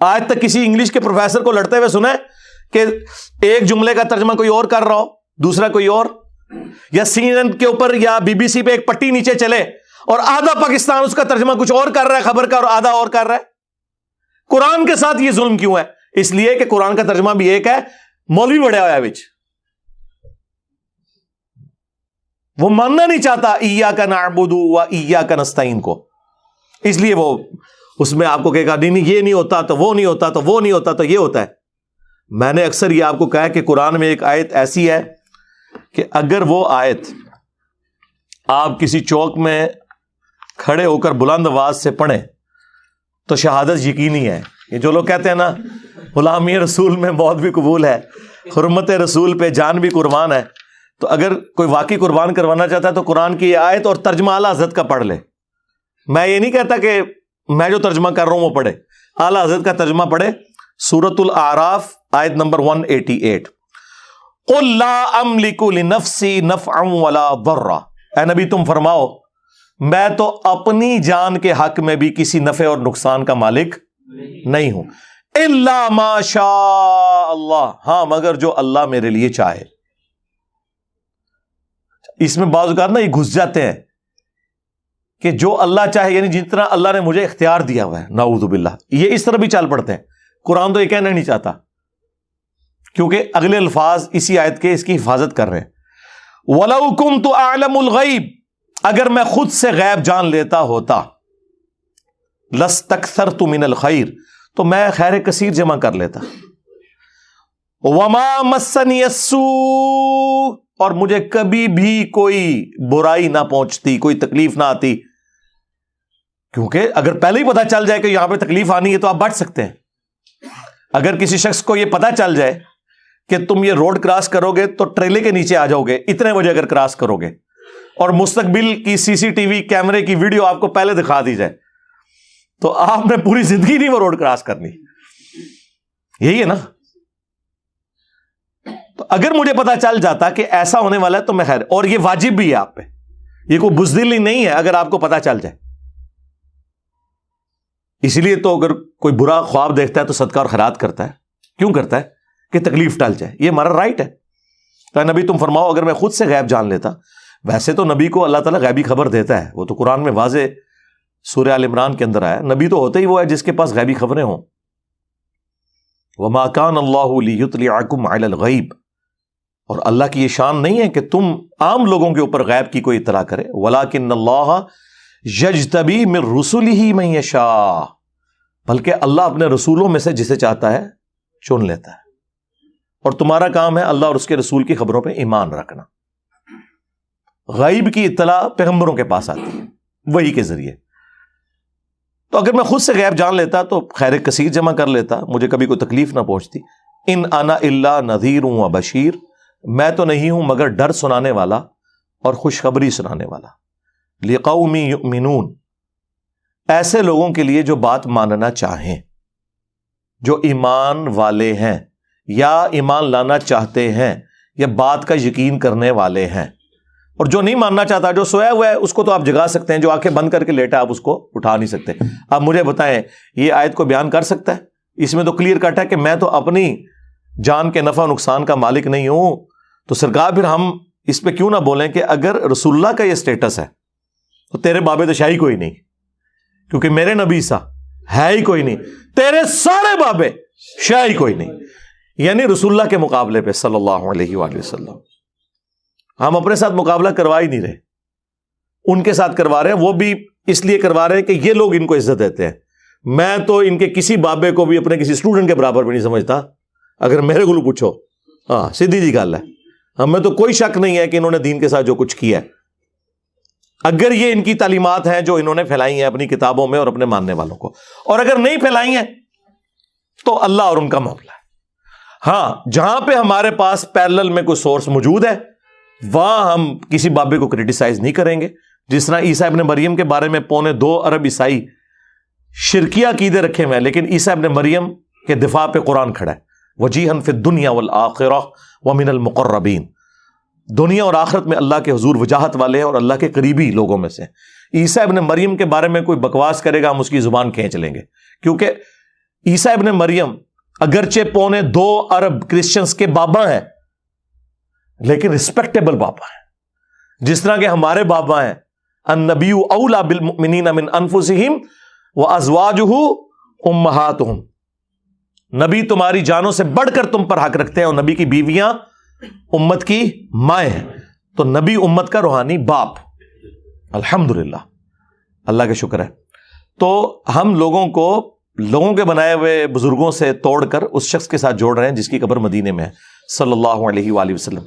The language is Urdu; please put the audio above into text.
آج تک کسی انگلش کے پروفیسر کو لڑتے ہوئے سنا ہے کہ ایک جملے کا ترجمہ کوئی اور کر رہا ہو, دوسرا کوئی اور, یا CNN کے اوپر یا BBC پہ ایک پٹی نیچے چلے اور آدھا پاکستان اس کا ترجمہ کچھ اور کر رہا ہے خبر کا اور آدھا اور کر رہا ہے؟ قرآن کے ساتھ یہ ظلم کیوں ہے؟ اس لیے کہ قرآن کا ترجمہ بھی ایک ہے, مولوی بڑھیا ہوا ہے وچ, وہ ماننا نہیں چاہتا ایاک نعبد و ایاک نستعین کو, اس لیے وہ اس میں آپ کو کہے گا نہیں یہ نہیں ہوتا تو وہ نہیں ہوتا تو وہ نہیں ہوتا تو یہ ہوتا ہے. میں نے اکثر یہ آپ کو کہا کہ قرآن میں ایک آیت ایسی ہے کہ اگر وہ آیت آپ کسی چوک میں کھڑے ہو کر بلند آواز سے پڑھیں تو شہادت یقینی ہے. یہ جو لوگ کہتے ہیں نا غلامی رسول میں موت بھی قبول ہے, حرمت رسول پہ جان بھی قربان ہے, تو اگر کوئی واقعی قربان کروانا چاہتا ہے تو قرآن کی یہ آیت اور ترجمہ اعلیٰ حضرت کا پڑھ لے. میں یہ نہیں کہتا کہ میں جو ترجمہ کر رہا ہوں وہ پڑھے, اعلیٰ حضرت کا ترجمہ پڑھے. سورۃ الاعراف آیت نمبر 188, قل لا املک لنفسی نفعا ولا ضرا, اے نبی تم فرماؤ میں تو اپنی جان کے حق میں بھی کسی نفع اور نقصان کا مالک نہیں ہوں, الا ما شاء اللہ, ہاں مگر جو اللہ میرے لیے چاہے. اس میں بعض اوقات نا یہ گھس جاتے ہیں کہ جو اللہ چاہے, یعنی جتنا اللہ نے مجھے اختیار دیا ہوا ہے, نعوذ باللہ, یہ اس طرح بھی چال پڑتے ہیں. قرآن تو یہ کہنا نہیں چاہتا کیونکہ اگلے الفاظ اسی آیت کے اس کی حفاظت کر رہے ہیں. وَلَوْ كُنْتُ أَعْلَمُ الْغَيْبِ, اگر میں خود سے غیب جان لیتا ہوتا, لَاسْتَكْثَرْتُ مِنَ الْخَيْرِ, تو میں خیر کثیر جمع کر لیتا. وَمَا مَسَّنِيَ السُّوءُ, اور مجھے کبھی بھی کوئی برائی نہ پہنچتی, کوئی تکلیف نہ آتی. کیونکہ اگر پہلے ہی پتا چل جائے کہ یہاں پہ تکلیف آنی ہے تو آپ بچ سکتے ہیں. اگر کسی شخص کو یہ پتا چل جائے کہ تم یہ روڈ کراس کرو گے تو ٹریلے کے نیچے آ جاؤ گے اتنے بجے اگر کراس کرو گے, اور مستقبل کی CCTV کیمرے کی ویڈیو آپ کو پہلے دکھا دی جائے, تو آپ نے پوری زندگی نہیں وہ روڈ کراس کرنی. یہی ہے نا. تو اگر مجھے پتا چل جاتا کہ ایسا ہونے والا ہے تو میں خیر, اور یہ واجب بھی ہے آپ پہ, یہ کوئی بزدلی نہیں ہے اگر آپ کو پتا چل جائے. اس لیے تو اگر کوئی برا خواب دیکھتا ہے تو صدقہ اور خیرات کرتا ہے. کیوں کرتا ہے؟ کہ تکلیف ٹل جائے, یہ ہمارا رائٹ ہے. تو نبی تم فرماؤ اگر میں خود سے غیب جان لیتا, ویسے تو نبی کو اللہ تعالیٰ غیبی خبر دیتا ہے, وہ تو قرآن میں واضح سورہ آل عمران کے اندر آیا. نبی تو ہوتا ہی وہ ہے جس کے پاس غیبی خبریں ہوں. وما كان الله ليطلعكم على الغيب, اور اللہ کی یہ شان نہیں ہے کہ تم عام لوگوں کے اوپر غیب کی کوئی اطلاع کرے. ولكن الله يجتبي من رسله من يشاء, بلکہ اللہ اپنے رسولوں میں سے جسے چاہتا ہے چن لیتا ہے. اور تمہارا کام ہے اللہ اور اس کے رسول کی خبروں پہ ایمان رکھنا. غیب کی اطلاع پیغمبروں کے پاس آتی ہے وحی کے ذریعے. تو اگر میں خود سے غیب جان لیتا تو خیر کثیر جمع کر لیتا, مجھے کبھی کوئی تکلیف نہ پہنچتی. ان انا الا نذیر و بشیر, میں تو نہیں ہوں مگر ڈر سنانے والا اور خوشخبری سنانے والا. لقوم یؤمنون, ایسے لوگوں کے لیے جو بات ماننا چاہیں, جو ایمان والے ہیں یا ایمان لانا چاہتے ہیں یا بات کا یقین کرنے والے ہیں. اور جو نہیں ماننا چاہتا, جو سویا ہوا ہے, اس کو تو آپ جگا سکتے ہیں. جو آنکھیں بند کر کے لیٹا آپ اس کو اٹھا نہیں سکتے. آپ مجھے بتائیں یہ آیت کو بیان کر سکتا ہے؟ اس میں تو کلیئر کٹ ہے کہ میں تو اپنی جان کے نفع و نقصان کا مالک نہیں ہوں. تو سرکار پھر ہم اس پہ کیوں نہ بولیں کہ اگر رسول اللہ کا یہ سٹیٹس ہے تو تیرے بابے تو شاہی کوئی نہیں, کیونکہ میرے نبی سا ہے ہی کوئی نہیں, تیرے سارے بابے شاہی کوئی نہیں. یعنی رسول اللہ کے مقابلے پہ صلی اللہ علیہ وآلہ وسلم ہم اپنے ساتھ مقابلہ کروا ہی نہیں رہے, ان کے ساتھ کروا رہے ہیں. وہ بھی اس لیے کروا رہے ہیں کہ یہ لوگ ان کو عزت دیتے ہیں. میں تو ان کے کسی بابے کو بھی اپنے کسی اسٹوڈنٹ کے برابر بھی نہیں سمجھتا. اگر میرے کو پوچھو, ہاں سیدھی جی گل ہے, ہمیں تو کوئی شک نہیں ہے کہ انہوں نے دین کے ساتھ جو کچھ کیا ہے, اگر یہ ان کی تعلیمات ہیں جو انہوں نے پھیلائی ہیں اپنی کتابوں میں اور اپنے ماننے والوں کو, اور اگر نہیں پھیلائی ہیں تو اللہ اور ان کا معاملہ ہے. ہاں جہاں پہ ہمارے پاس پیرلل میں کوئی سورس موجود ہے وہاں ہم کسی بابے کو کرٹیسائز نہیں کریں گے. جس طرح عیسیٰ ابن مریم کے بارے میں 2.25 ارب عیسائی شرکیہ عقیدے رکھے ہوئے ہیں, لیکن عیسیٰ ابن مریم کے دفاع پہ قرآن کھڑا ہے. وجیہن فی الدنیا والآخرہ ومن المقربین, دنیا اور آخرت میں اللہ کے حضور وجاہت والے ہیں اور اللہ کے قریبی لوگوں میں سے. عیسیٰ ابن مریم کے بارے میں کوئی بکواس کرے گا ہم اس کی زبان کھینچ لیں گے, کیونکہ عیسیٰ ابن مریم اگرچہ 2.25 ارب کرسچنز کے بابا ہیں لیکن رسپیکٹیبل بابا ہیں، جس طرح کہ ہمارے بابا ہیں النبی اولا بالمؤمنین من انفسہم وازواجہ امہاتہم، نبی تمہاری جانوں سے بڑھ کر تم پر حق رکھتے ہیں، اور نبی کی بیویاں امت کی مائیں ہیں، تو نبی امت کا روحانی باپ، الحمدللہ، اللہ کا شکر ہے۔ تو ہم لوگوں کے بنائے ہوئے بزرگوں سے توڑ کر اس شخص کے ساتھ جوڑ رہے ہیں جس کی قبر مدینے میں ہے، صلی اللہ علیہ وآلہ وسلم۔